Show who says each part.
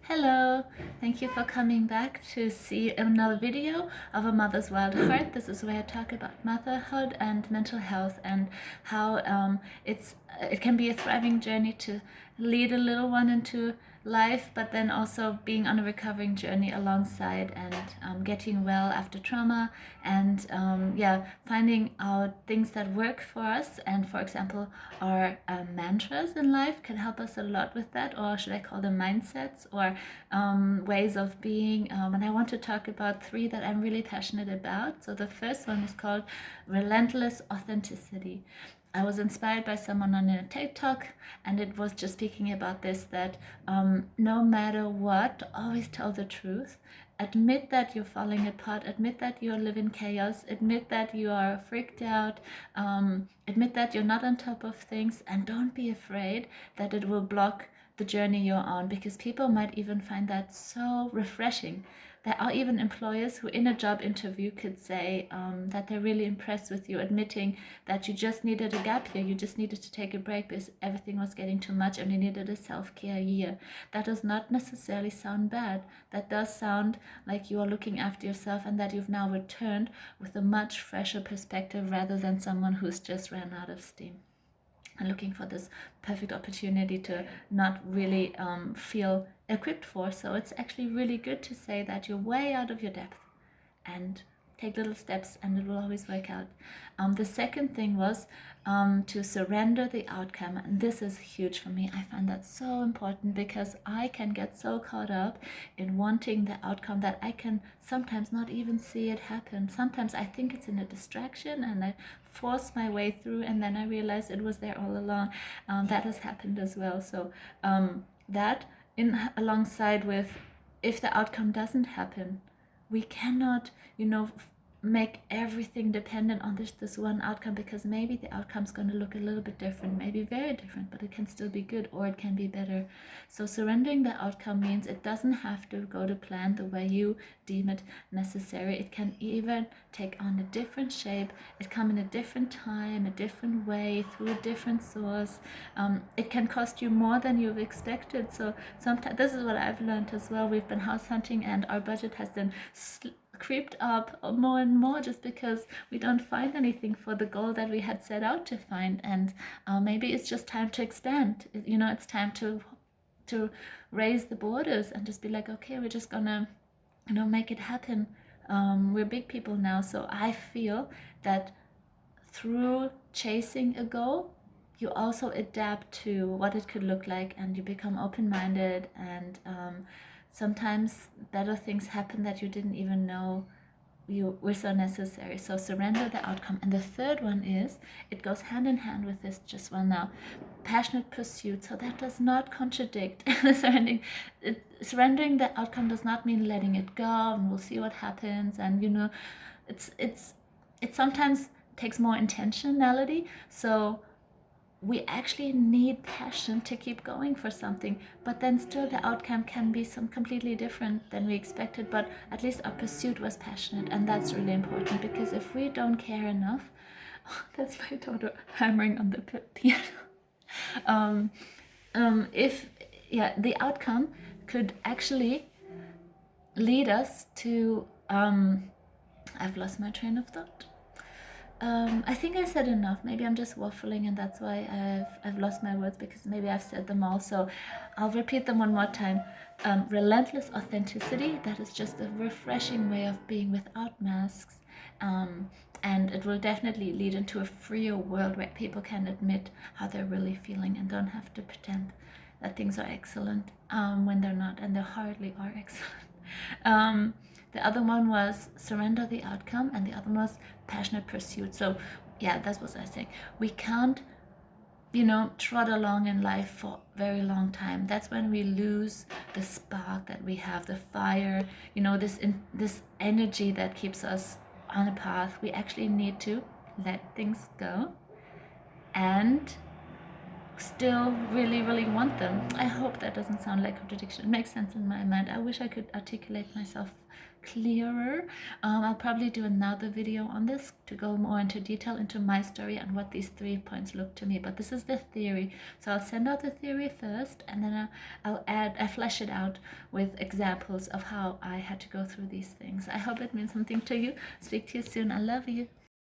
Speaker 1: Hello, thank you for coming back to see another video of A Mother's Wild Heart. This is where I talk about motherhood and mental health and how it can be a thriving journey to lead a little one into life, but then also being on a recovering journey alongside and getting well after trauma and finding out things that work for us. And for example, our mantras in life can help us a lot with that, or should I call them mindsets or ways of being. And I want to talk about three that I'm really passionate about. So the first one is called Relentless Authenticity. I was inspired by someone on a TikTok, and it was just speaking about this that no matter what, always tell the truth. Admit that you're falling apart, admit that you live in chaos, admit that you are freaked out, admit that you're not on top of things, and don't be afraid that it will block the journey you're on, because people might even find that so refreshing. There are even employers who in a job interview could say that they're really impressed with you admitting that you just needed a gap year, you just needed to take a break because everything was getting too much and you needed a self-care year. That does not necessarily sound bad. That does sound like you are looking after yourself and that you've now returned with a much fresher perspective rather than someone who's just ran out of steam and looking for this perfect opportunity to not really feel equipped for. So it's actually really good to say that you're way out of your depth and take little steps and it will always work out. The second thing was to surrender the outcome, and this is huge for me. I find that so important because I can get so caught up in wanting the outcome that I can sometimes not even see it happen. Sometimes I think it's in a distraction and I force my way through, and then I realize it was there all along. That has happened as well. So that in alongside with, if the outcome doesn't happen, we cannot, make everything dependent on this one outcome, because maybe the outcome's going to look a little bit different, maybe very different, but it can still be good or it can be better. So surrendering the outcome means it doesn't have to go to plan the way you deem it necessary. It can even take on a different shape, it come in a different time, a different way, through a different source. It can cost you more than you've expected. So sometimes, this is what I've learned as well, we've been house hunting and our budget has been creeped up more and more just because we don't find anything for the goal that we had set out to find. And maybe it's just time to expand. It's time to raise the borders and just be like, okay, we're just gonna make it happen. We're big people now, so I feel that through chasing a goal you also adapt to what it could look like, and you become open-minded, and sometimes better things happen that you didn't even know you were so necessary. So surrender the outcome. And the third one is, it goes hand in hand with this just one now, passionate pursuit. So that does not contradict surrendering the outcome does not mean letting it go and we'll see what happens. And it sometimes takes more intentionality. So we actually need passion to keep going for something, but then still the outcome can be some completely different than we expected, but at least our pursuit was passionate. And that's really important, because if we don't care enough, that's my daughter hammering on the piano. If the outcome could actually lead us to I've lost my train of thought. I think I said enough. Maybe I'm just waffling, and that's why I've lost my words, because maybe I've said them all. So I'll repeat them one more time. Relentless authenticity. That is just a refreshing way of being without masks, and it will definitely lead into a freer world where people can admit how they're really feeling and don't have to pretend that things are excellent when they're not, and they hardly are excellent. The other one was surrender the outcome, and the other one was passionate pursuit. So yeah, that's what I was saying. We can't, trot along in life for a very long time. That's when we lose the spark that we have, the fire, this energy that keeps us on a path. We actually need to let things go and still really, really want them. I hope that doesn't sound like contradiction. It makes sense in my mind. I wish I could articulate myself clearer. I'll probably do another video on this to go more into detail into my story and what these 3 points look to me. But this is the theory. So I'll send out the theory first, and then I flesh it out with examples of how I had to go through these things. I hope it means something to you. Speak to you soon. I love you.